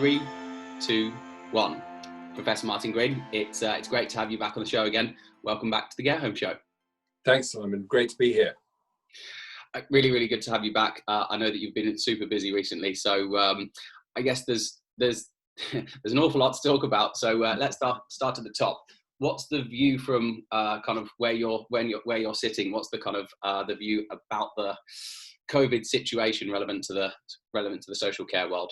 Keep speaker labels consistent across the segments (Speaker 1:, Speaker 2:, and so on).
Speaker 1: 3, 2, 1. Professor Martin Green, it's great to have you back on the show again. Welcome back to the Get Home Show.
Speaker 2: Thanks, Simon. Great to be here.
Speaker 1: Really, really good to have you back. I know that you've been super busy recently, so I guess there's an awful lot to talk about. So let's start at the top. What's the view from kind of where you're sitting? What's the kind of the view about the COVID situation relevant to the social care world?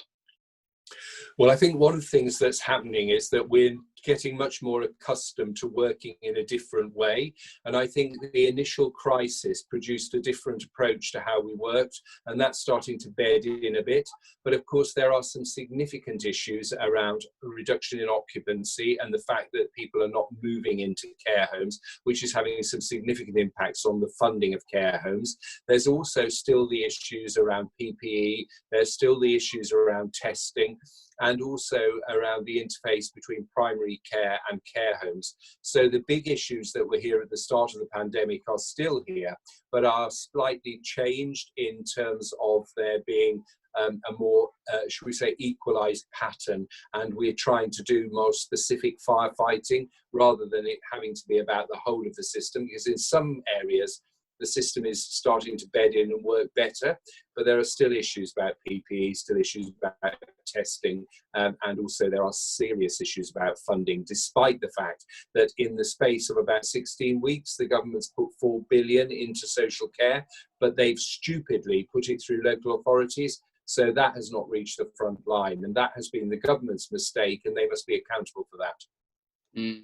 Speaker 2: Well, I think one of the things that's happening is that we're getting much more accustomed to working in a different way. And I think the initial crisis produced a different approach to how we worked, and that's starting to bed in a bit. But of course, there are some significant issues around reduction in occupancy and the fact that people are not moving into care homes, which is having some significant impacts on the funding of care homes. There's also still the issues around PPE. There's still the issues around testing, and also around the interface between primary care and care homes. So the big issues that were here at the start of the pandemic are still here, but are slightly changed in terms of there being a more, should we say, equalised pattern, and we're trying to do more specific firefighting rather than it having to be about the whole of the system, because in some areas the system is starting to bed in and work better, but there are still issues about PPE, still issues about testing, and also there are serious issues about funding, despite the fact that in the space of about 16 weeks, the government's put 4 billion into social care, but they've stupidly put it through local authorities. So that has not reached the front line, and that has been the government's mistake, and they must be accountable for that.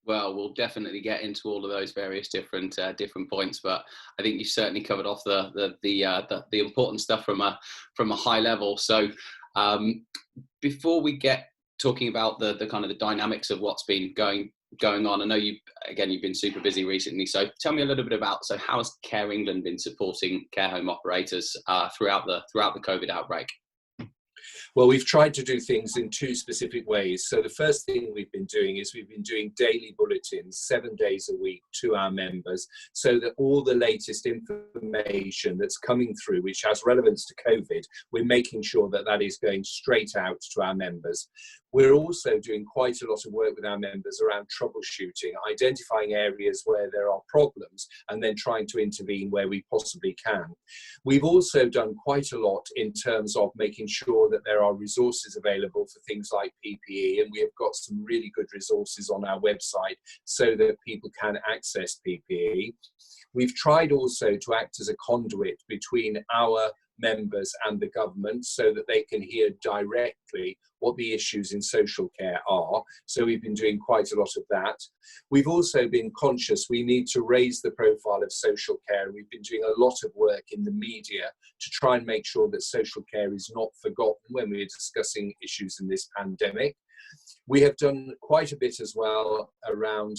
Speaker 1: Well, we'll definitely get into all of those various different points, but I think you certainly covered off the important stuff from a high level. So before we get talking about the kind of the dynamics of what's been going on, I know you've been super busy recently. So tell me a little bit about, so how has Care England been supporting care home operators throughout the COVID outbreak?
Speaker 2: Well, we've tried to do things in two specific ways. So the first thing we've been doing is we've been doing daily bulletins 7 days a week to our members, so that all the latest information that's coming through, which has relevance to COVID, we're making sure that that is going straight out to our members. We're also doing quite a lot of work with our members around troubleshooting, identifying areas where there are problems and then trying to intervene where we possibly can. We've also done quite a lot in terms of making sure that there are resources available for things like PPE, and we have got some really good resources on our website so that people can access PPE. We've tried also to act as a conduit between our members and the government so that they can hear directly what the issues in social care are. So we've been doing quite a lot of that. We've also been conscious we need to raise the profile of social care, and we've been doing a lot of work in the media to try and make sure that social care is not forgotten when we're discussing issues in this pandemic. We have done quite a bit as well around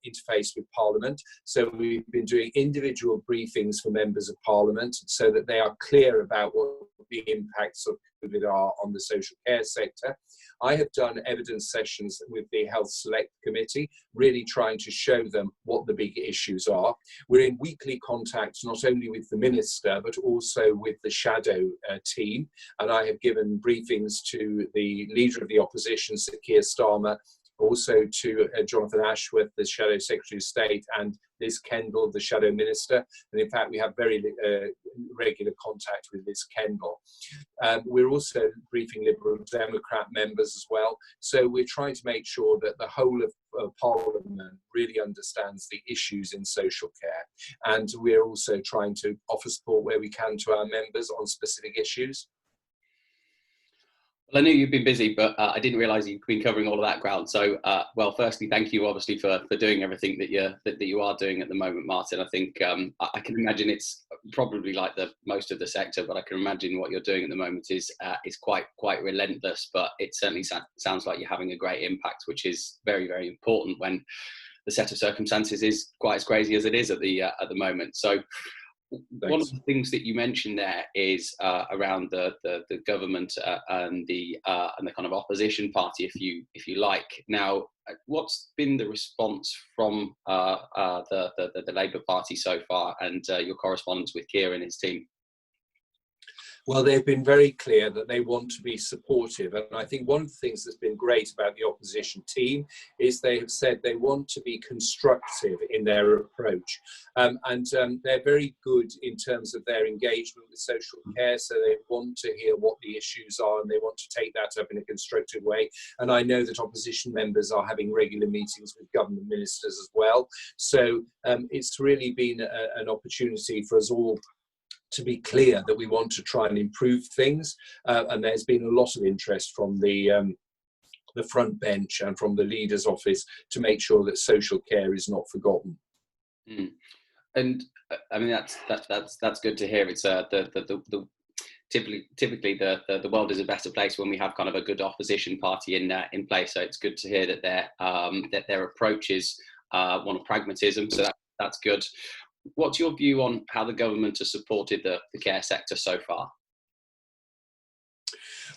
Speaker 2: interface with Parliament. So we've been doing individual briefings for members of Parliament so that they are clear about what the impacts of COVID are on the social care sector. I have done evidence sessions with the Health Select Committee, really trying to show them what the big issues are. We're in weekly contact not only with the Minister, but also with the shadow team. And I have given briefings to the Leader of the Opposition, Sir Keir Starmer, also to Jonathan Ashworth, the Shadow Secretary of State, and Liz Kendall, the Shadow Minister. And in fact, we have very regular contact with Liz Kendall. We're also briefing Liberal Democrat members as well. So we're trying to make sure that the whole of Parliament really understands the issues in social care. And we're also trying to offer support where we can to our members on specific issues.
Speaker 1: Well, I knew you've been busy, but I didn't realise you'd been covering all of that ground. So, well, firstly, thank you, obviously, for doing everything that you are doing at the moment, Martin. I think I can imagine it's probably like most of the sector, but I can imagine what you're doing at the moment is quite relentless. But it certainly sounds like you're having a great impact, which is very, very important when the set of circumstances is quite as crazy as it is at the moment. So. Thanks. One of the things that you mentioned there is around the government and the kind of opposition party, if you like. Now, what's been the response from the Labour Party so far, and your correspondence with Keir and his team?
Speaker 2: Well, they've been very clear that they want to be supportive. And I think one of the things that's been great about the opposition team is they have said they want to be constructive in their approach. They're very good in terms of their engagement with social care. So they want to hear what the issues are and they want to take that up in a constructive way. And I know that opposition members are having regular meetings with government ministers as well. So it's really been an opportunity for us all to be clear that we want to try and improve things, and there's been a lot of interest from the front bench and from the leader's office to make sure that social care is not forgotten.
Speaker 1: Mm. And I mean that's good to hear. It's typically the world is a better place when we have kind of a good opposition party in place. So it's good to hear that their approach is one of pragmatism. So that's good. What's your view on how the government has supported the care sector so far?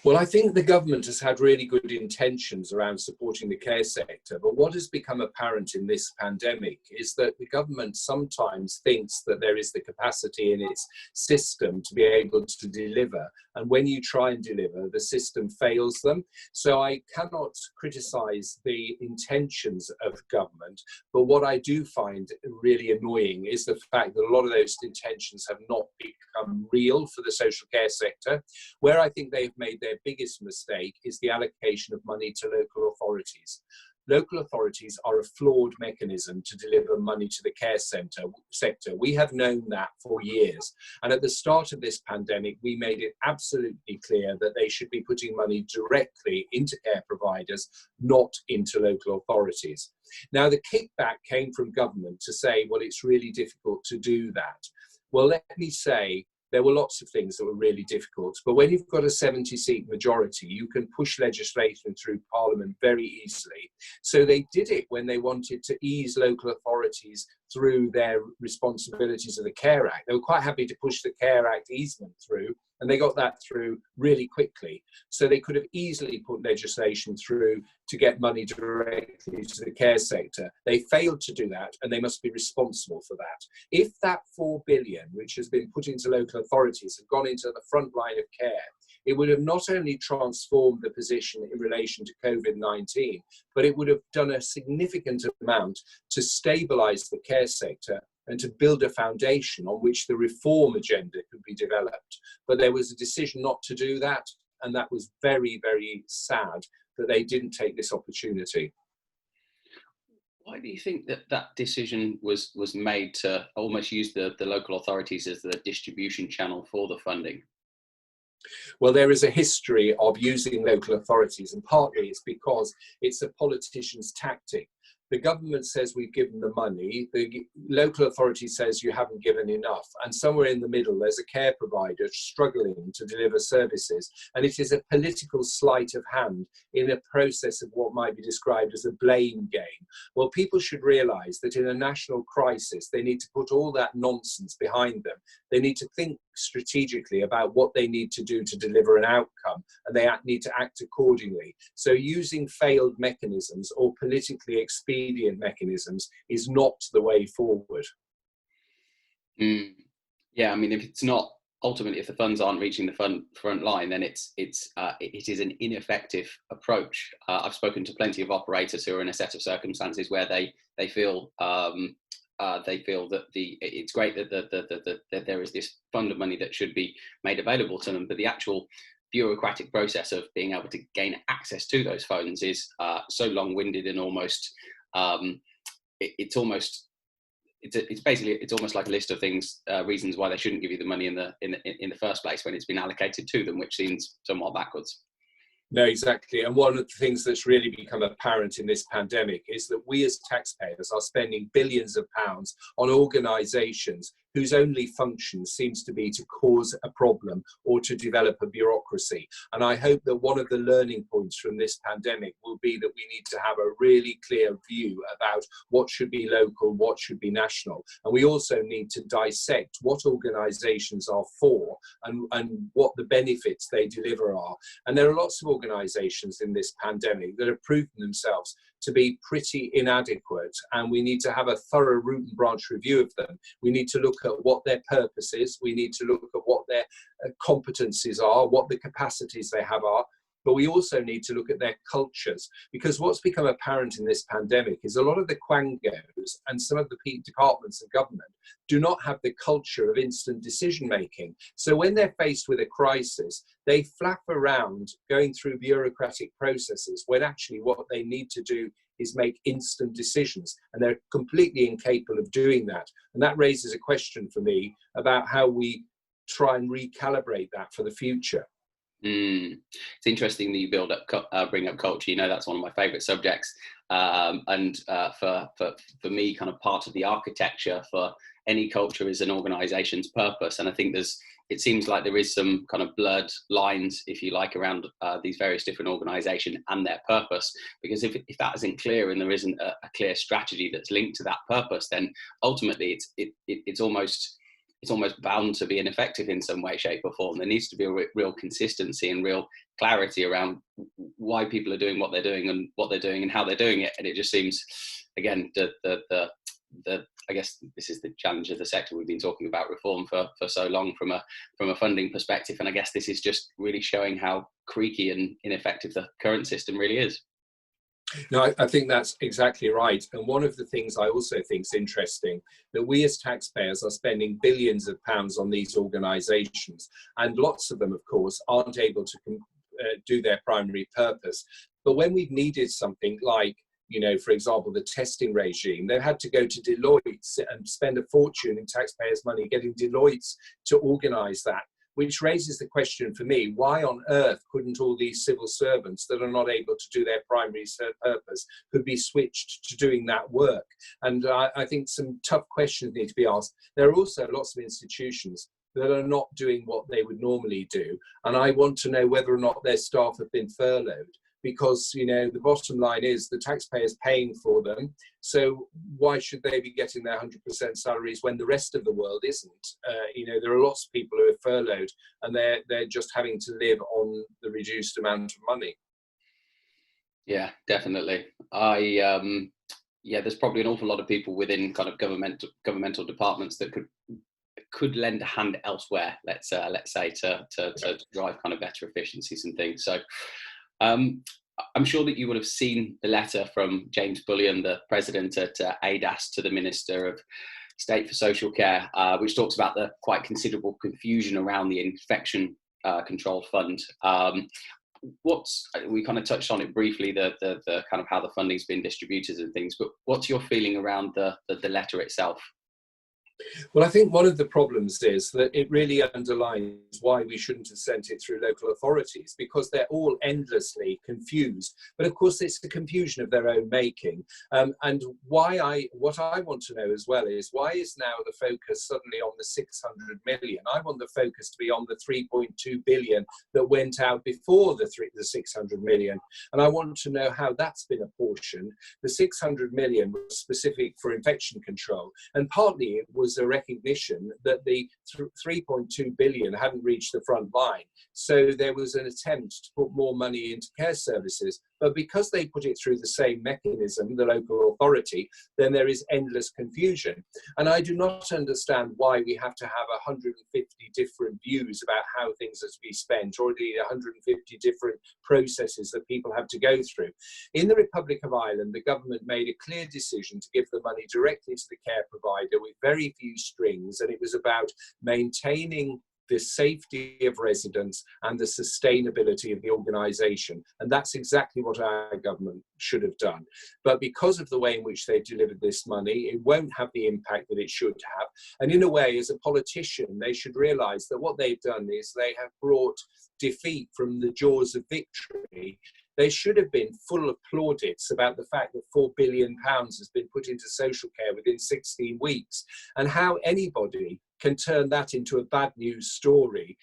Speaker 2: Well, I think the government has had really good intentions around supporting the care sector, but what has become apparent in this pandemic is that the government sometimes thinks that there is the capacity in its system to be able to deliver, and when you try and deliver, the system fails them. So I cannot criticise the intentions of government, but what I do find really annoying is the fact that a lot of those intentions have not become real for the social care sector. Where I think they've made their biggest mistake is the allocation of money to local authorities. Local authorities are a flawed mechanism to deliver money to the care sector. We have known that for years. And at the start of this pandemic, we made it absolutely clear that they should be putting money directly into care providers, not into local authorities. Now, the kickback came from government to say, well, it's really difficult to do that. Well, let me say, there were lots of things that were really difficult, but when you've got a 70-seat majority, you can push legislation through Parliament very easily. So they did it when they wanted to ease local authorities through their responsibilities of the Care Act. They were quite happy to push the Care Act easement through, and they got that through really quickly. So they could have easily put legislation through to get money directly to the care sector. They failed to do that, and they must be responsible for that. If that 4 billion, which has been put into local authorities, had gone into the front line of care, it would have not only transformed the position in relation to COVID-19, but it would have done a significant amount to stabilise the care sector and to build a foundation on which the reform agenda could be developed. But there was a decision not to do that, and that was very, very sad that they didn't take this opportunity.
Speaker 1: Why do you think that decision was made to almost use the local authorities as the distribution channel for the funding?
Speaker 2: Well, there is a history of using local authorities, and partly it's because it's a politician's tactic. The government says we've given the money, the local authority says you haven't given enough, and somewhere in the middle there's a care provider struggling to deliver services, and it is a political sleight of hand in a process of what might be described as a blame game. Well, people should realise that in a national crisis they need to put all that nonsense behind them. They need to think strategically about what they need to do to deliver an outcome, and they need to act accordingly. So using failed mechanisms or politically expedient mechanisms is not the way forward.
Speaker 1: Yeah, I mean, if it's not, ultimately, if the funds aren't reaching the front line, then it is an ineffective approach. I've spoken to plenty of operators who are in a set of circumstances where they feel that it's great that there is this fund of money that should be made available to them, but the actual bureaucratic process of being able to gain access to those funds is so long-winded and almost it's almost like a list of things, reasons why they shouldn't give you the money in the first place when it's been allocated to them, which seems somewhat backwards.
Speaker 2: No, exactly. And one of the things that's really become apparent in this pandemic is that we as taxpayers are spending billions of pounds on organisations whose only function seems to be to cause a problem or to develop a bureaucracy. And I hope that one of the learning points from this pandemic will be that we need to have a really clear view about what should be local, what should be national. And we also need to dissect what organisations are for and what the benefits they deliver are. And there are lots of organisations in this pandemic that have proven themselves to be pretty inadequate, and we need to have a thorough root and branch review of them. We need to look at what their purpose is. We need to look at what their competencies are, what the capacities they have are. But we also need to look at their cultures, because what's become apparent in this pandemic is a lot of the quangos and some of the departments of government do not have the culture of instant decision making. So when they're faced with a crisis, they flap around going through bureaucratic processes when actually what they need to do is make instant decisions, and they're completely incapable of doing that. And that raises a question for me about how we try and recalibrate that for the future.
Speaker 1: It's interesting that you bring up culture. You know, that's one of my favourite subjects, and for me, kind of part of the architecture for any culture is an organisation's purpose. And I think it seems like there is some kind of blurred lines, if you like, around these various different organisations and their purpose. Because if that isn't clear and there isn't a clear strategy that's linked to that purpose, then ultimately it's almost bound to be ineffective in some way, shape or form. There needs to be a real consistency and real clarity around why people are doing what they're doing and how they're doing it. And it just seems, again, I guess this is the challenge of the sector. We've been talking about reform for so long from a funding perspective. And I guess this is just really showing how creaky and ineffective the current system really is.
Speaker 2: No, I think that's exactly right. And one of the things I also think is interesting, that we as taxpayers are spending billions of pounds on these organisations, and lots of them, of course, aren't able to do their primary purpose. But when we've needed something like, you know, for example, the testing regime, they've had to go to Deloitte and spend a fortune in taxpayers' money getting Deloitte to organise that. Which raises the question for me, why on earth couldn't all these civil servants that are not able to do their primary purpose could be switched to doing that work? And I think some tough questions need to be asked. There are also lots of institutions that are not doing what they would normally do. And I want to know whether or not their staff have been furloughed. Because, you know, the bottom line is the taxpayers paying for them. So why should they be getting their 100% salaries when the rest of the world isn't? You know, there are lots of people who are furloughed and they're just having to live on the reduced amount of money.
Speaker 1: Yeah, definitely. There's probably an awful lot of people within kind of governmental departments that could lend a hand elsewhere, let's say, to drive kind of better efficiencies and things. So I'm sure that you would have seen the letter from James Bullion, the president at ADAS, to the Minister of State for Social Care, which talks about the quite considerable confusion around the infection control fund. We kind of touched on it briefly, the kind of how the funding's been distributed and things, but what's your feeling around the letter itself?
Speaker 2: Well, I think one of the problems is that it really underlines why we shouldn't have sent it through local authorities, because they're all endlessly confused. But of course, it's the confusion of their own making. And what I want to know as well is, why is now the focus suddenly on the 600 million? I want the focus to be on the 3.2 billion that went out before the 600 million. And I want to know how that's been apportioned. The 600 million was specific for infection control, and partly it was a recognition that the 3.2 billion hadn't reached the front line. So there was an attempt to put more money into care services. But because they put it through the same mechanism, the local authority, then there is endless confusion. And I do not understand why we have to have 150 different views about how things are to be spent, or the 150 different processes that people have to go through. In the Republic of Ireland, the government made a clear decision to give the money directly to the care provider with very few strings, and it was about maintaining the safety of residents and the sustainability of the organisation. And that's exactly what our government should have done. But because of the way in which they delivered this money, it won't have the impact that it should have. And in a way, as a politician, they should realise that what they've done is they have brought defeat from the jaws of victory. They should have been full of plaudits about the fact that £4 billion has been put into social care within 16 weeks. And how anybody can turn that into a bad news story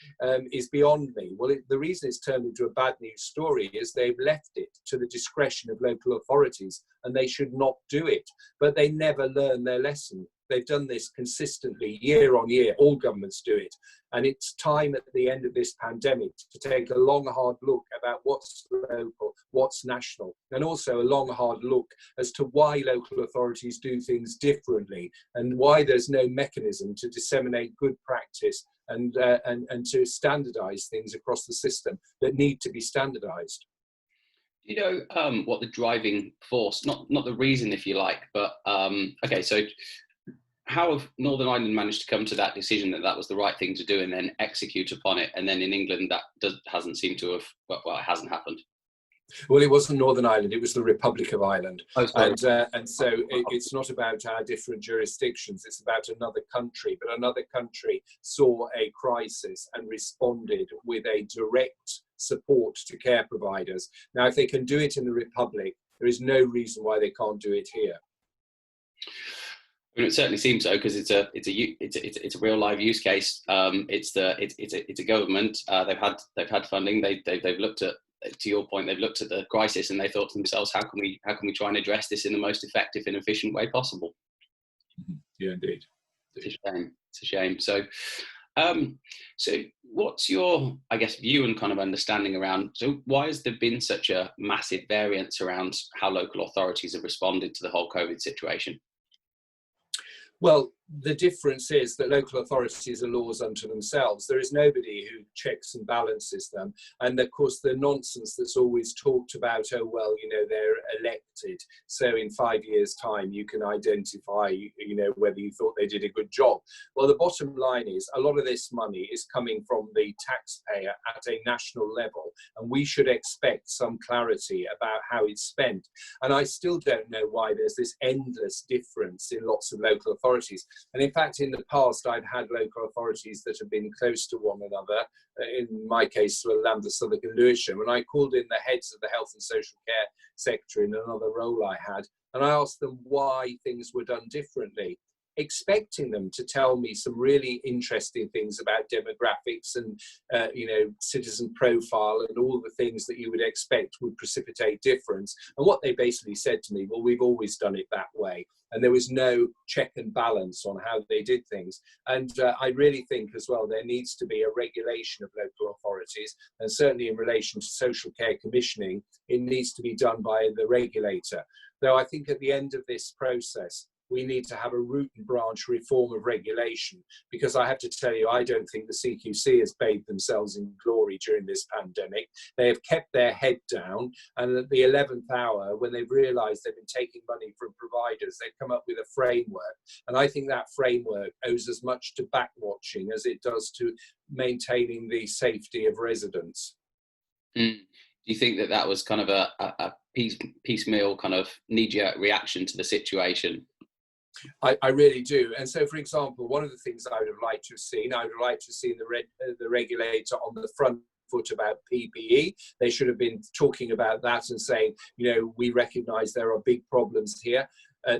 Speaker 2: is beyond me. Well, the reason it's turned into a bad news story is they've left it to the discretion of local authorities, and they should not do it. But they never learn their lesson. They've done this consistently year on year. All governments do it. And it's time at the end of this pandemic to take a long, hard look about what's local, what's national, and also a long, hard look as to why local authorities do things differently and why there's no mechanism to disseminate good practice and to standardize things across the system that need to be standardized.
Speaker 1: Do you know what the driving force, not the reason, if you like, but okay, so how have Northern Ireland managed to come to that decision that that was the right thing to do and then execute upon it? And then in England, that hasn't seemed to have, well, it hasn't happened.
Speaker 2: Well, it wasn't Northern Ireland, it was the Republic of Ireland.
Speaker 1: Oh,
Speaker 2: and so it's not about our different jurisdictions, it's about another country. But another country saw a crisis and responded with a direct support to care providers. Now, if they can do it in the Republic, there is no reason why they can't do it here.
Speaker 1: I mean, it certainly seems so, because it's a real live use case. It's a government. They've had funding. They've looked at, to your point, they've looked at the crisis and they thought to themselves, how can we try and address this in the most effective and efficient way possible?
Speaker 2: Yeah, indeed.
Speaker 1: It's a shame. So what's your, I guess, view and kind of understanding around, so why has there been such a massive variance around how local authorities have responded to the whole COVID situation?
Speaker 2: Well, the difference is that local authorities are laws unto themselves. There is nobody who checks and balances them. And of course, the nonsense that's always talked about, oh, well, you know, they're elected, so in 5 years' time, you can identify, you know, whether you thought they did a good job. Well, the bottom line is a lot of this money is coming from the taxpayer at a national level, and we should expect some clarity about how it's spent. And I still don't know why there's this endless difference in lots of local authorities. And in fact, in the past, I've had local authorities that have been close to one another. In my case, Lambeth, Southwark and Lewisham. And I called in the heads of the health and social care sector in another role I had. And I asked them why things were done differently, expecting them to tell me some really interesting things about demographics and, you know, citizen profile and all the things that you would expect would precipitate difference. And what they basically said to me, well, we've always done it that way. And there was no check and balance on how they did things. And I really think as well, there needs to be a regulation of local authorities. And certainly in relation to social care commissioning, it needs to be done by the regulator. Though I think at the end of this process, we need to have a root and branch reform of regulation, because I have to tell you, I don't think the CQC has bathed themselves in glory during this pandemic. They have kept their head down, and at the 11th hour, when they've realised they've been taking money from providers, they've come up with a framework. And I think that framework owes as much to backwatching as it does to maintaining the safety of residents.
Speaker 1: Do you think that that was kind of a piecemeal kind of knee-jerk reaction to the situation?
Speaker 2: I really do. And so, for example, one of the things I would have liked to have seen, I would have liked to have seen the regulator on the front foot about PPE. They should have been talking about that and saying, you know, we recognise there are big problems here.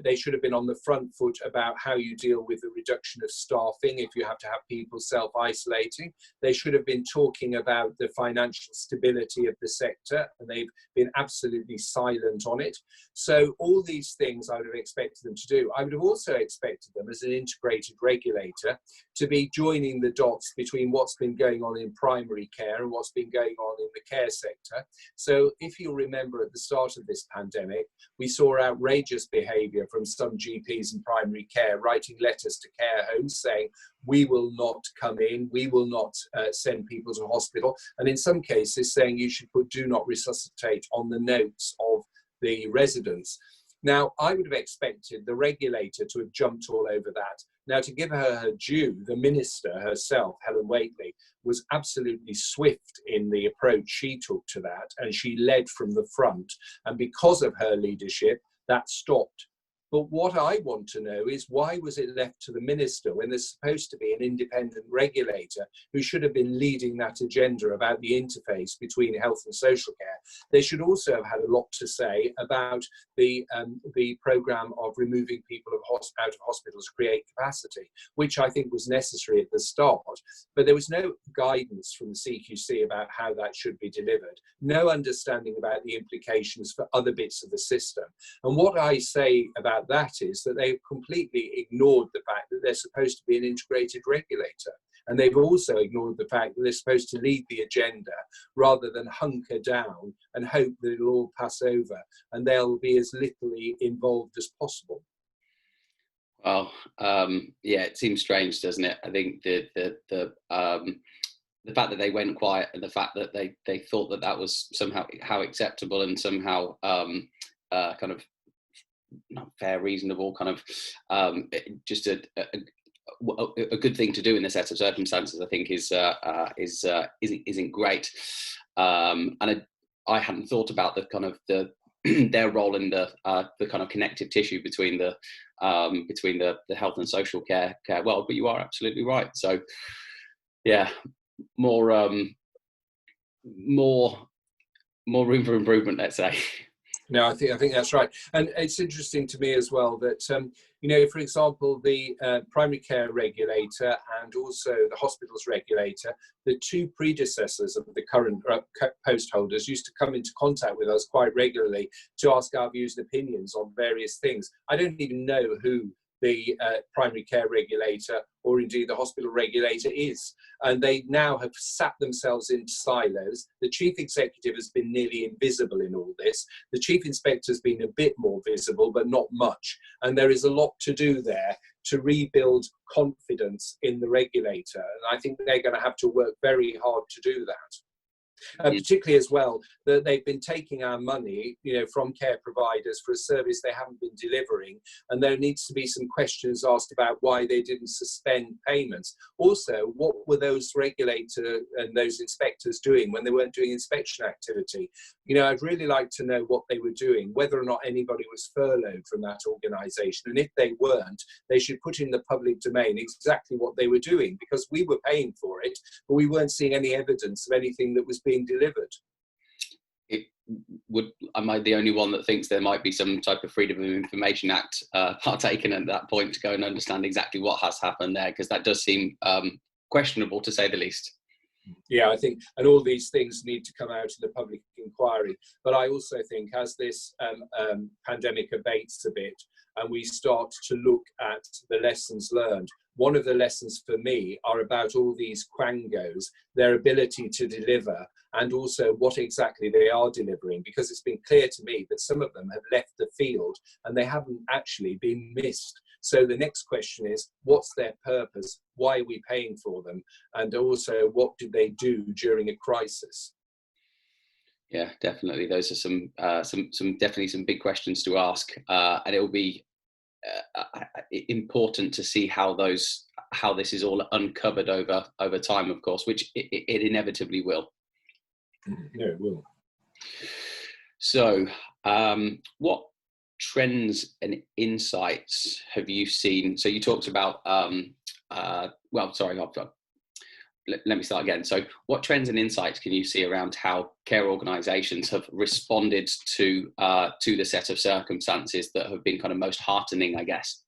Speaker 2: They should have been on the front foot about how you deal with the reduction of staffing if you have to have people self-isolating. They should have been talking about the financial stability of the sector, and they've been absolutely silent on it. So all these things I would have expected them to do. I would have also expected them as an integrated regulator to be joining the dots between what's been going on in primary care and what's been going on in the care sector. So if you remember at the start of this pandemic, we saw outrageous behaviour from some GPs in primary care writing letters to care homes saying, we will not come in, we will not send people to hospital. And in some cases saying you should put do not resuscitate on the notes of the residents. Now, I would have expected the regulator to have jumped all over that. Now, to give her due, the minister herself, Helen Whately, was absolutely swift in the approach she took to that, and she led from the front. And because of her leadership, that stopped. But what I want to know is, why was it left to the minister when there's supposed to be an independent regulator who should have been leading that agenda about the interface between health and social care? They should also have had a lot to say about the programme of removing people out of hospitals to create capacity, which I think was necessary at the start. But there was no guidance from the CQC about how that should be delivered, no understanding about the implications for other bits of the system. And what I say about about that is that they've completely ignored the fact that they're supposed to be an integrated regulator. And they've also ignored the fact that they're supposed to lead the agenda rather than hunker down and hope that it'll all pass over and they'll be as little involved as possible.
Speaker 1: Well, yeah, it seems strange, doesn't it? I think the fact that they went quiet and the fact that they thought that that was somehow how acceptable and somehow kind of not fair, reasonable, kind of just a good thing to do in this set of circumstances, I think isn't great. And I hadn't thought about the kind of their role in the kind of connective tissue between the health and social care world. But you are absolutely right. So yeah, more room for improvement, let's say.
Speaker 2: No, I think that's right. And it's interesting to me as well that, you know, for example, the primary care regulator and also the hospitals regulator, the two predecessors of the current post holders used to come into contact with us quite regularly to ask our views and opinions on various things. I don't even know who the primary care regulator or indeed the hospital regulator is. And they now have sat themselves in silos. The chief executive has been nearly invisible in all this. The chief inspector has been a bit more visible, but not much. And there is a lot to do there to rebuild confidence in the regulator. And I think they're going to have to work very hard to do that. Particularly as well, that they've been taking our money, you know, from care providers for a service they haven't been delivering, and there needs to be some questions asked about why they didn't suspend payments. Also, what were those regulators and those inspectors doing when they weren't doing inspection activity? You know, I'd really like to know what they were doing, whether or not anybody was furloughed from that organisation, and if they weren't, they should put in the public domain exactly what they were doing, because we were paying for it, but we weren't seeing any evidence of anything that was being delivered.
Speaker 1: Am I the only one that thinks there might be some type of Freedom of Information Act partaken at that point to go and understand exactly what has happened there? Because that does seem questionable, to say the least.
Speaker 2: Yeah, I think, and all these things need to come out in the public inquiry. But I also think as this pandemic abates a bit and we start to look at the lessons learned, one of the lessons for me are about all these quangos, their ability to deliver, and also what exactly they are delivering, because it's been clear to me that some of them have left the field and they haven't actually been missed. So the next question is, what's their purpose? Why are we paying for them? And also, what did they do during a crisis?
Speaker 1: Yeah, definitely. Those are definitely some big questions to ask, and it will be important to see how this is all uncovered over time, of course, which it inevitably will.
Speaker 2: Yeah, it will.
Speaker 1: So, what trends and insights have you seen? So you talked about let me start again. So what trends and insights can you see around how care organisations have responded to the set of circumstances that have been kind of most heartening, I guess?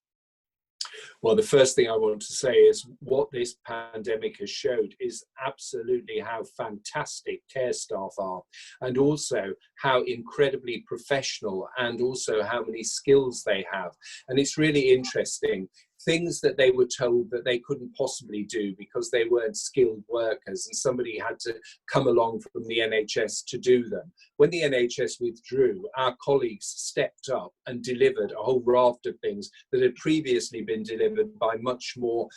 Speaker 2: Well, the first thing I want to say is what this pandemic has showed is absolutely how fantastic care staff are, and also how incredibly professional, and also how many skills they have. And it's really interesting. Things that they were told that they couldn't possibly do because they weren't skilled workers and somebody had to come along from the NHS to do them. When the NHS withdrew, our colleagues stepped up and delivered a whole raft of things that had previously been delivered by much more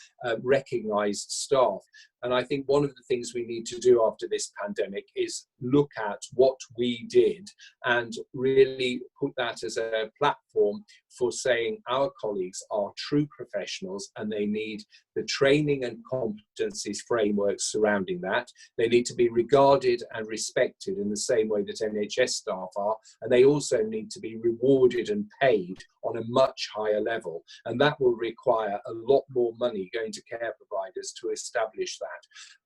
Speaker 2: recognised staff. And I think one of the things we need to do after this pandemic is look at what we did and really put that as a platform for saying our colleagues are true professionals and they need the training and competencies frameworks surrounding that. They need to be regarded and respected in the same way that NHS staff are, and they also need to be rewarded and paid on a much higher level. And that will require a lot more money going to care providers to establish that.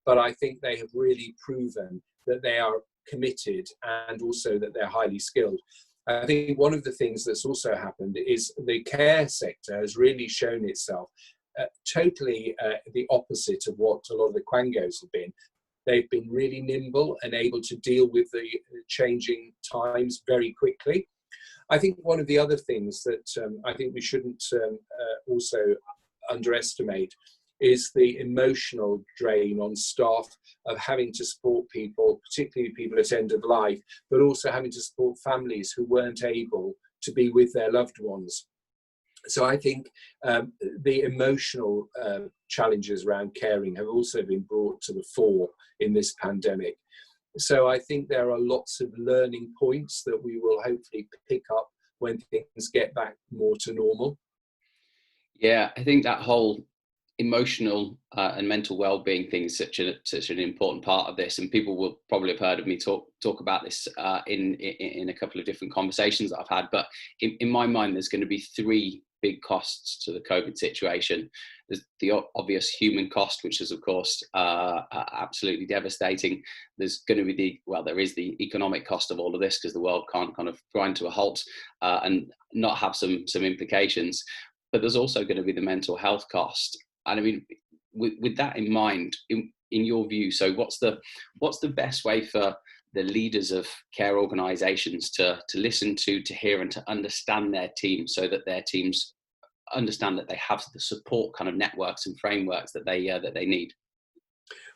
Speaker 2: But I think they have really proven that they are committed and also that they're highly skilled. I think one of the things that's also happened is the care sector has really shown itself totally the opposite of what a lot of the quangos have been. They've been really nimble and able to deal with the changing times very quickly. I think one of the other things that I think we shouldn't also underestimate is the emotional drain on staff of having to support people, particularly people at end of life, but also having to support families who weren't able to be with their loved ones. So I think the emotional challenges around caring have also been brought to the fore in this pandemic. So I think there are lots of learning points that we will hopefully pick up when things get back more to normal.
Speaker 1: Yeah, I think that whole emotional and mental well-being thing is such an important part of this, and people will probably have heard of me talk about this in a couple of different conversations that I've had. But in my mind, there's going to be three big costs to the COVID situation. There's the obvious human cost, which is of course absolutely devastating. There's going to be there is the economic cost of all of this, because the world can't kind of grind to a halt and not have some implications. But there's also going to be the mental health cost. And I mean, with that in mind, in your view, so what's the best way for the leaders of care organisations to listen to hear, and to understand their teams, so that their teams understand that they have the support kind of networks and frameworks that they need?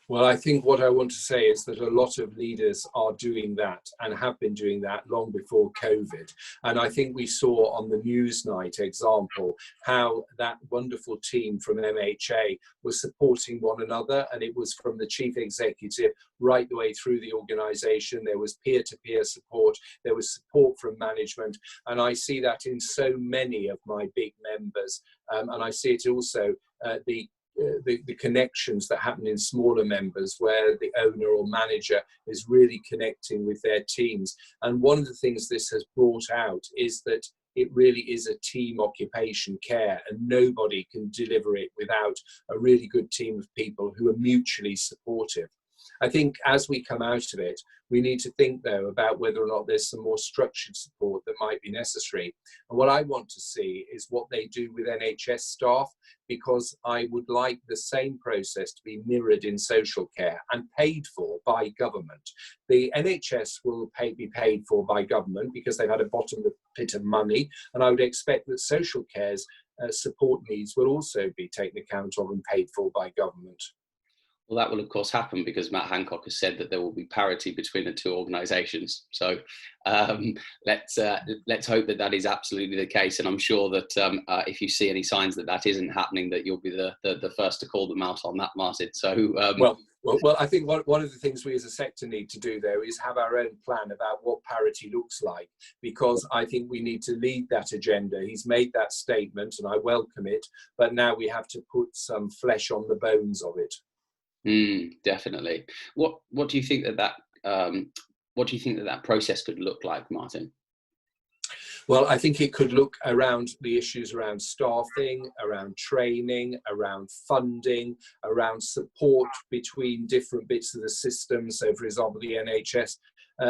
Speaker 2: Well, I think what I want to say is that a lot of leaders are doing that and have been doing that long before COVID. And I think we saw on the Newsnight example how that wonderful team from MHA was supporting one another, and it was from the chief executive right the way through the organisation. There was peer-to-peer support, there was support from management, and I see that in so many of my big members, and I see it also the connections that happen in smaller members, where the owner or manager is really connecting with their teams. And one of the things this has brought out is that it really is a team occupation, care, and nobody can deliver it without a really good team of people who are mutually supportive. I think as we come out of it, we need to think, though, about whether or not there's some more structured support that might be necessary. And what I want to see is what they do with NHS staff, because I would like the same process to be mirrored in social care and paid for by government. The NHS will be paid for by government because they've had a bottom pit of money, and I would expect that social care's support needs will also be taken account of and paid for by government.
Speaker 1: Well, that will of course happen, because Matt Hancock has said that there will be parity between the two organisations. So let's hope that that is absolutely the case. And I'm sure that if you see any signs that that isn't happening, that you'll be the first to call them out on that, Martin. So
Speaker 2: Well, I think one of the things we as a sector need to do, though, is have our own plan about what parity looks like, because I think we need to lead that agenda. He's made that statement and I welcome it, but now we have to put some flesh on the bones of it.
Speaker 1: Definitely. What do you think that process could look like, Martin?
Speaker 2: Well, I think it could look around the issues around staffing, around training, around funding, around support between different bits of the system. So, for example, the NHS,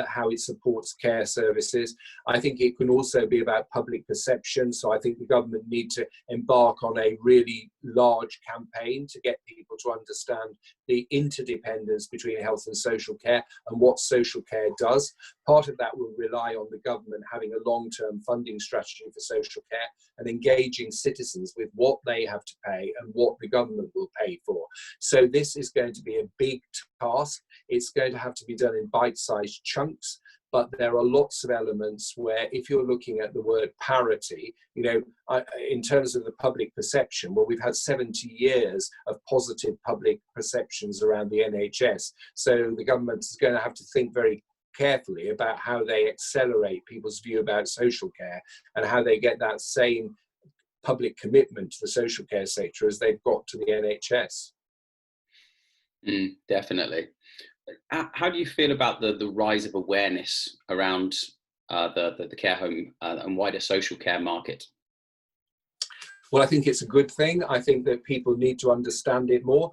Speaker 2: how it supports care services. I think it can also be about public perception. So I think the government need to embark on a really large campaign to get people to understand the interdependence between health and social care and what social care does. Part of that will rely on the government having a long-term funding strategy for social care and engaging citizens with what they have to pay and what the government will pay for. So this is going to be a big task. It's going to have to be done in bite-sized chunks, but there are lots of elements where, if you're looking at the word parity, in terms of the public perception, well, we've had 70 years of positive public perceptions around the NHS. So the government is going to have to think very carefully about how they accelerate people's view about social care and how they get that same public commitment to the social care sector as they've got to the NHS.
Speaker 1: Definitely. How do you feel about the rise of awareness around the care home and wider social care market?
Speaker 2: Well, I think it's a good thing. I think that people need to understand it more.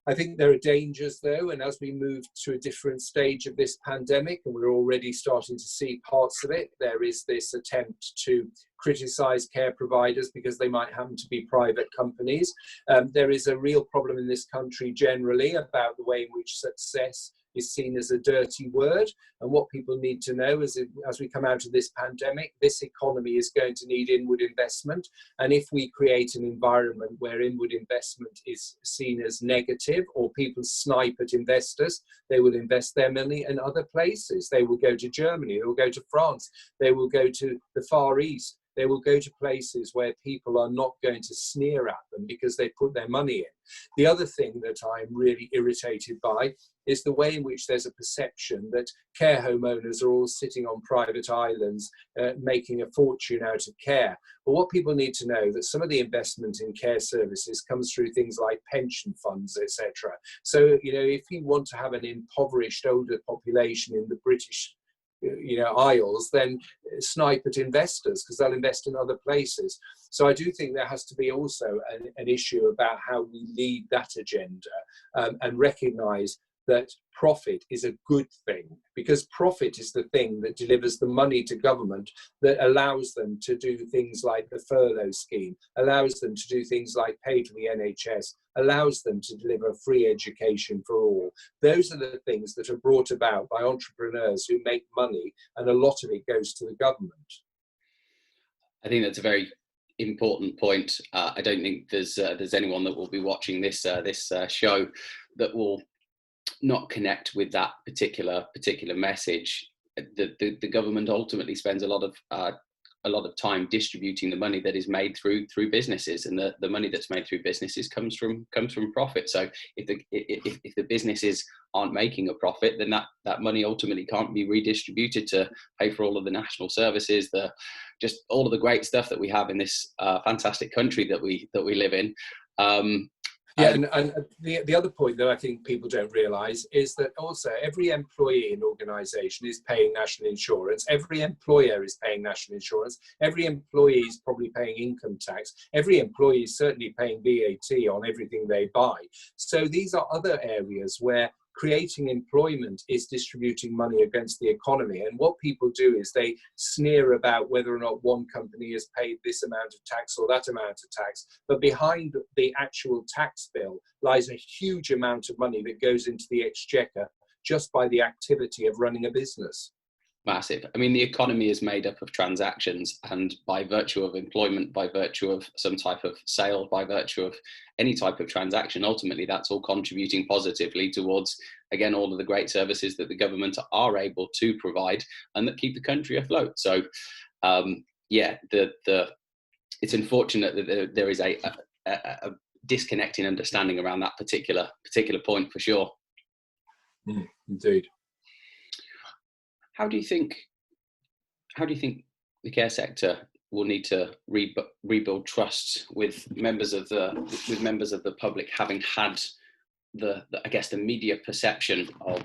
Speaker 2: I think there are dangers, though, and as we move to a different stage of this pandemic, and we're already starting to see parts of it, there is this attempt to criticise care providers because they might happen to be private companies. There is a real problem in this country generally about the way in which success is seen as a dirty word. And what people need to know is, as we come out of this pandemic, this economy is going to need inward investment. And if we create an environment where inward investment is seen as negative, or people snipe at investors, they will invest their money in other places. They will go to Germany, they will go to France, they will go to the Far East. They will go to places where people are not going to sneer at them because they put their money in. The other thing that I'm really irritated by is the way in which there's a perception that care home owners are all sitting on private islands making a fortune out of care. But what people need to know, that some of the investment in care services comes through things like pension funds, etc. So, you know, if you want to have an impoverished older population in the British Isles, then snipe at investors because they'll invest in other places. So I do think there has to be also an issue about how we lead that agenda, and recognise that profit is a good thing, because profit is the thing that delivers the money to government that allows them to do things like the furlough scheme, allows them to do things like pay for the NHS, allows them to deliver free education for all. Those are the things that are brought about by entrepreneurs who make money, and a lot of it goes to the government.
Speaker 1: I think that's a very important point. I don't think there's anyone that will be watching this show that will not connect with that particular message. The government ultimately spends a lot of time distributing the money that is made through businesses, and the money that's made through businesses comes from profit. So if the businesses aren't making a profit, then that money ultimately can't be redistributed to pay for all of the national services, just all of the great stuff that we have in this fantastic country that we live in.
Speaker 2: Yeah, and the other point that I think people don't realise is that also every employee in an organisation is paying national insurance, every employer is paying national insurance, every employee is probably paying income tax, every employee is certainly paying VAT on everything they buy. So these are other areas where creating employment is distributing money against the economy. And what people do is they sneer about whether or not one company has paid this amount of tax or that amount of tax. But behind the actual tax bill lies a huge amount of money that goes into the exchequer just by the activity of running a business.
Speaker 1: Massive. I mean, the economy is made up of transactions, and by virtue of employment, by virtue of some type of sale, by virtue of any type of transaction, ultimately that's all contributing positively towards, again, all of the great services that the government are able to provide and that keep the country afloat. So yeah, it's unfortunate that there is a disconnecting understanding around that particular point, for sure.
Speaker 2: Indeed.
Speaker 1: How do you think the care sector will need to rebuild trust with members of the public, having had the media perception of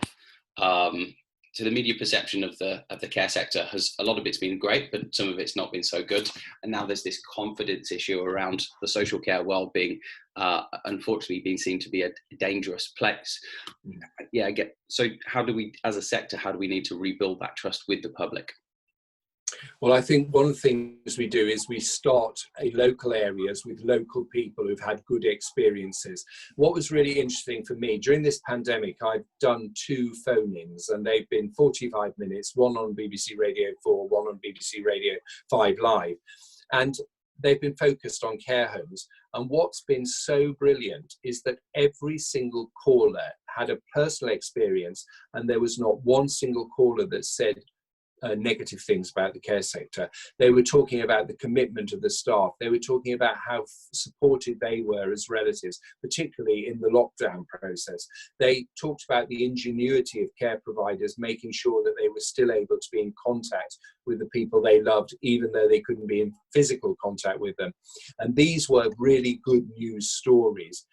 Speaker 1: the media perception of the care sector has, a lot of it's been great, but some of it's not been so good. And now there's this confidence issue around the social care world being, unfortunately, being seen to be a dangerous place. Yeah, I get. So how do we, as a sector, how do we need to rebuild that trust with the public?
Speaker 2: Well, I think one of the things we do is we start in local areas with local people who've had good experiences. What was really interesting for me, during this pandemic, I've done 2 phone-ins, and they've been 45 minutes, one on BBC Radio 4, one on BBC Radio 5 Live. And they've been focused on care homes. And what's been so brilliant is that every single caller had a personal experience, and there was not one single caller that said negative things about the care sector. They were talking about the commitment of the staff. They were talking about how supported they were as relatives, particularly in the lockdown process. They talked about the ingenuity of care providers, making sure that they were still able to be in contact with the people they loved, even though they couldn't be in physical contact with them. And these were really good news stories.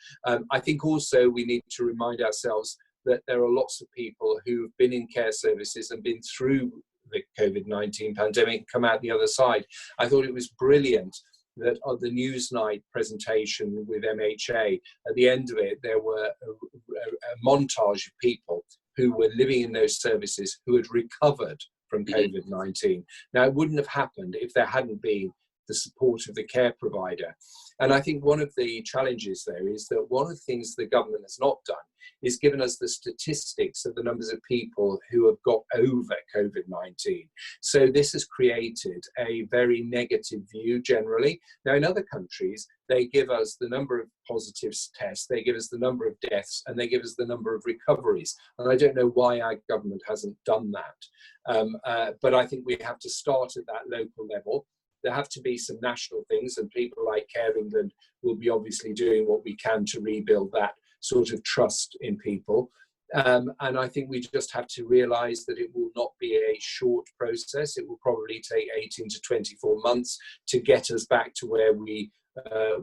Speaker 2: I think also we need to remind ourselves that there are lots of people who've been in care services and been through the COVID-19 pandemic, come out the other side. I thought it was brilliant that on the Newsnight presentation with MHA, at the end of it, there were a montage of people who were living in those services who had recovered from COVID-19. Now, it wouldn't have happened if there hadn't been the support of the care provider. And I think one of the challenges there is that one of the things the government has not done is given us the statistics of the numbers of people who have got over COVID-19. So this has created a very negative view generally. Now, in other countries, they give us the number of positive tests, they give us the number of deaths, and they give us the number of recoveries. And I don't know why our government hasn't done that. But I think we have to start at that local level. There have to be some national things, and people like Care England will be obviously doing what we can to rebuild that sort of trust in people. And I think we just have to realise that it will not be a short process. It will probably take 18 to 24 months to get us back to where we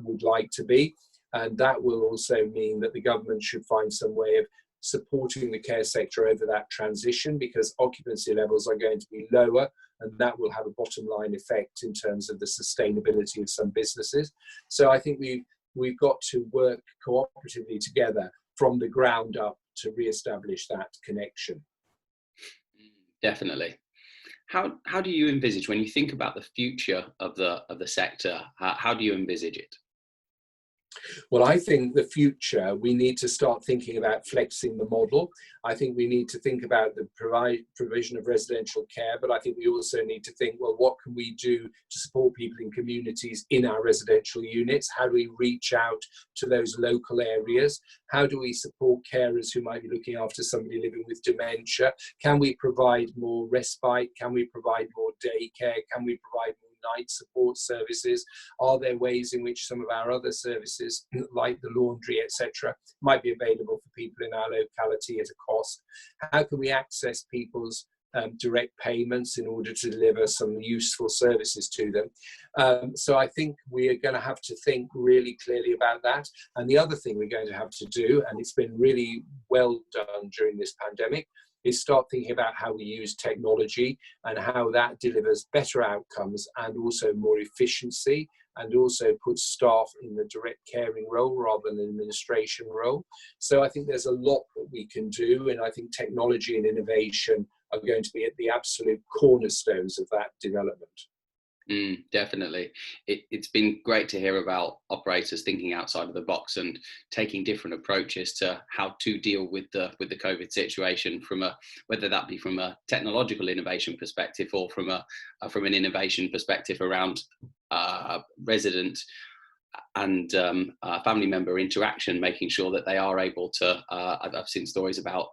Speaker 2: would like to be. And that will also mean that the government should find some way of supporting the care sector over that transition, because occupancy levels are going to be lower, and that will have a bottom line effect in terms of the sustainability of some businesses. So I think we've got to work cooperatively together from the ground up to re-establish that connection.
Speaker 1: Definitely. How do you envisage, when you think about the future of the sector, how do you envisage it?
Speaker 2: Well, I think the future, we need to start thinking about flexing the model. I think we need to think about the provision of residential care, but I think we also need to think, well, what can we do to support people in communities in our residential units? How do we reach out to those local areas? How do we support carers who might be looking after somebody living with dementia? Can we provide more respite? Can we provide more daycare? Can we provide more night support services? Are there ways in which some of our other services, like the laundry, etc., might be available for people in our locality at a cost? How can we access people's direct payments in order to deliver some useful services to them? So I think we are going to have to think really clearly about that. And the other thing we're going to have to do, and it's been really well done during this pandemic, is start thinking about how we use technology and how that delivers better outcomes and also more efficiency, and also puts staff in the direct caring role rather than an administration role. So I think there's a lot that we can do, and I think technology and innovation are going to be at the absolute cornerstones of that development.
Speaker 1: Definitely. It's been great to hear about operators thinking outside of the box and taking different approaches to how to deal with the COVID situation, whether that be from a technological innovation perspective or from an innovation perspective around resident and family member interaction, making sure that they are able to. I've seen stories about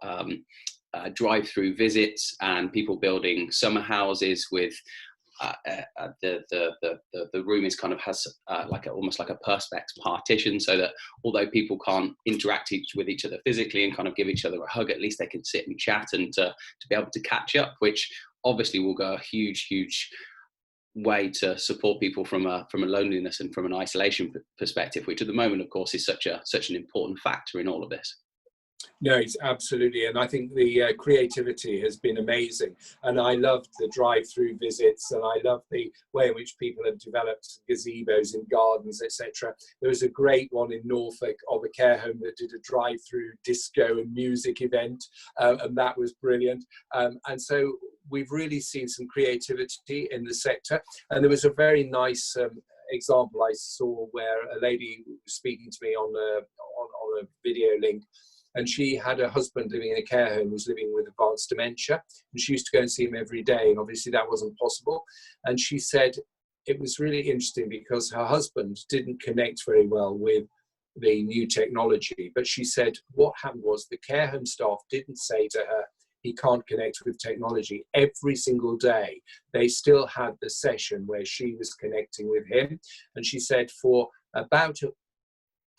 Speaker 1: drive-through visits and people building summer houses with. The room is kind of has almost like a perspex partition, so that although people can't interact with each other physically and kind of give each other a hug, at least they can sit and chat and to be able to catch up, which obviously will go a huge way to support people from a loneliness and from an isolation perspective, which at the moment, of course, is such an important factor in all of this.
Speaker 2: No, it's absolutely. And I think the creativity has been amazing. And I loved the drive-through visits, and I love the way in which people have developed gazebos in gardens, etc. There was a great one in Norfolk of a care home that did a drive-through disco and music event, and that was brilliant. And so we've really seen some creativity in the sector. And there was a very nice example I saw where a lady was speaking to me on a video link. And she had a husband living in a care home who was living with advanced dementia. And she used to go and see him every day. And obviously that wasn't possible. And she said it was really interesting because her husband didn't connect very well with the new technology. But she said what happened was the care home staff didn't say to her, he can't connect with technology. Every single day, they still had the session where she was connecting with him. And she said for about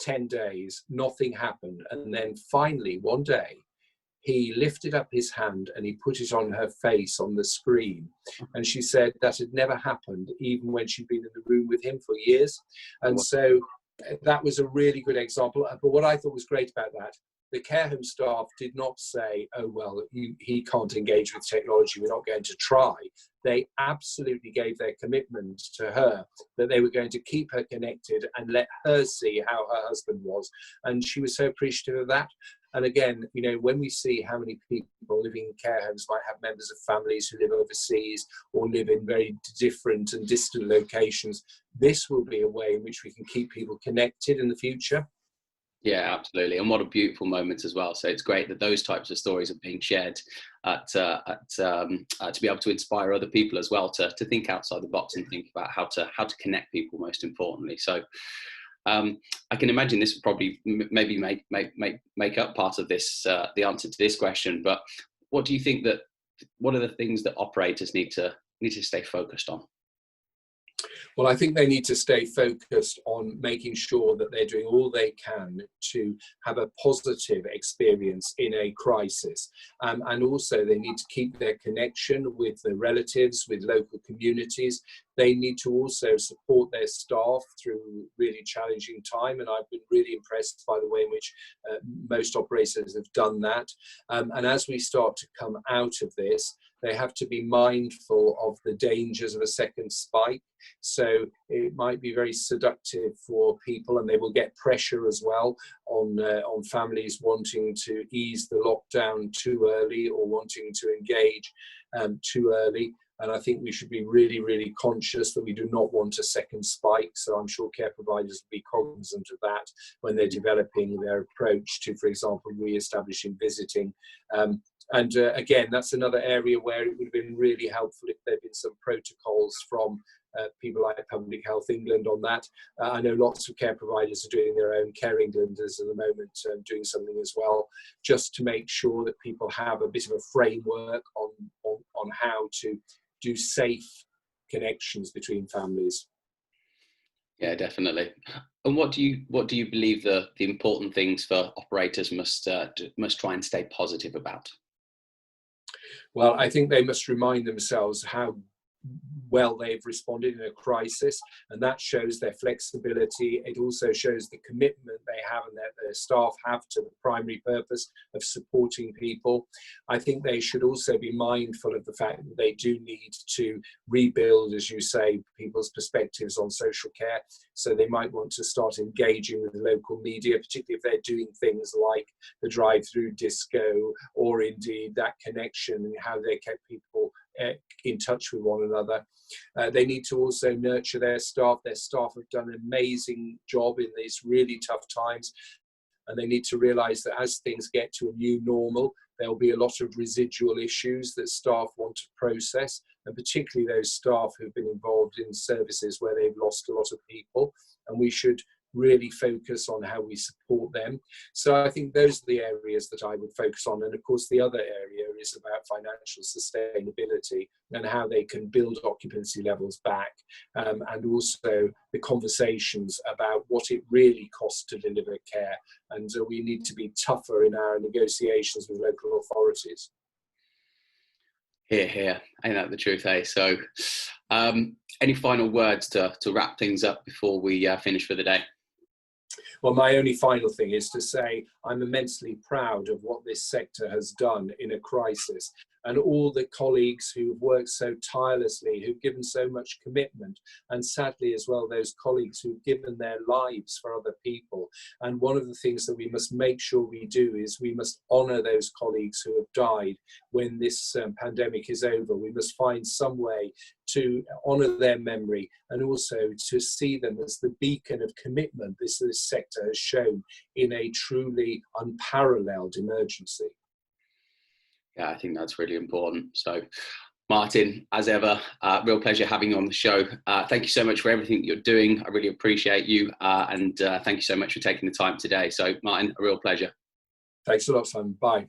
Speaker 2: 10 days, nothing happened. And then finally, one day, he lifted up his hand and he put it on her face on the screen. And she said that had never happened, even when she'd been in the room with him for years. And so that was a really good example. But what I thought was great about that, the care home staff did not say, oh, well, he can't engage with technology, we're not going to try. They absolutely gave their commitment to her that they were going to keep her connected and let her see how her husband was. And she was so appreciative of that. And again, you know, when we see how many people living in care homes might have members of families who live overseas or live in very different and distant locations, this will be a way in which we can keep people connected in the future.
Speaker 1: Yeah, absolutely. And what a beautiful moment as well. So it's great that those types of stories are being shared to be able to inspire other people as well to think outside the box and think about how to connect people, most importantly. So I can imagine this would probably maybe make up part of this, the answer to this question. But what do you think what are the things that operators need to stay focused on?
Speaker 2: Well, I think they need to stay focused on making sure that they're doing all they can to have a positive experience in a crisis. And also they need to keep their connection with their relatives, with local communities. They need to also support their staff through really challenging time. And I've been really impressed by the way in which most operators have done that. And as we start to come out of this, they have to be mindful of the dangers of a second spike. So it might be very seductive for people, and they will get pressure as well on families wanting to ease the lockdown too early or wanting to engage too early. And I think we should be really, really conscious that we do not want a second spike. So I'm sure care providers will be cognizant of that when they're developing their approach to, for example, re-establishing visiting. And again, that's another area where it would have been really helpful if there had been some protocols from people like Public Health England on that. I know lots of care providers are doing their own. Care England is at the moment doing something as well, just to make sure that people have a bit of a framework on how to do safe connections between families.
Speaker 1: Yeah, definitely. And what do you believe the important things for operators must try and stay positive about?
Speaker 2: Well, I think they must remind themselves how well they've responded in a crisis, and that shows their flexibility. It also shows the commitment they have and that their staff have to the primary purpose of supporting people. I think they should also be mindful of the fact that they do need to rebuild, as you say, people's perspectives on social care. So they might want to start engaging with the local media, particularly if they're doing things like the drive-through disco, or indeed that connection and how they kept people in touch with one another. They need to also nurture their staff. Their staff have done an amazing job in these really tough times, and they need to realise that as things get to a new normal, there'll be a lot of residual issues that staff want to process, and particularly those staff who've been involved in services where they've lost a lot of people, and we should really focus on how we support them. So I think those are the areas that I would focus on. And of course, the other area is about financial sustainability and how they can build occupancy levels back, and also the conversations about what it really costs to deliver care. And we need to be tougher in our negotiations with local authorities.
Speaker 1: Here. Ain't that the truth, eh? So any final words to wrap things up before we finish for the day?
Speaker 2: Well, my only final thing is to say I'm immensely proud of what this sector has done in a crisis, and all the colleagues who've worked so tirelessly, who've given so much commitment, and sadly as well those colleagues who've given their lives for other people. And one of the things that we must make sure we do is we must honour those colleagues who have died when this pandemic is over. We must find some way to honour their memory, and also to see them as the beacon of commitment this sector has shown in a truly unparalleled emergency.
Speaker 1: Yeah, I think that's really important. So, Martin, as ever, real pleasure having you on the show. Thank you so much for everything that you're doing. I really appreciate you, and thank you so much for taking the time today. So, Martin, a real pleasure.
Speaker 2: Thanks a lot, Simon. Bye.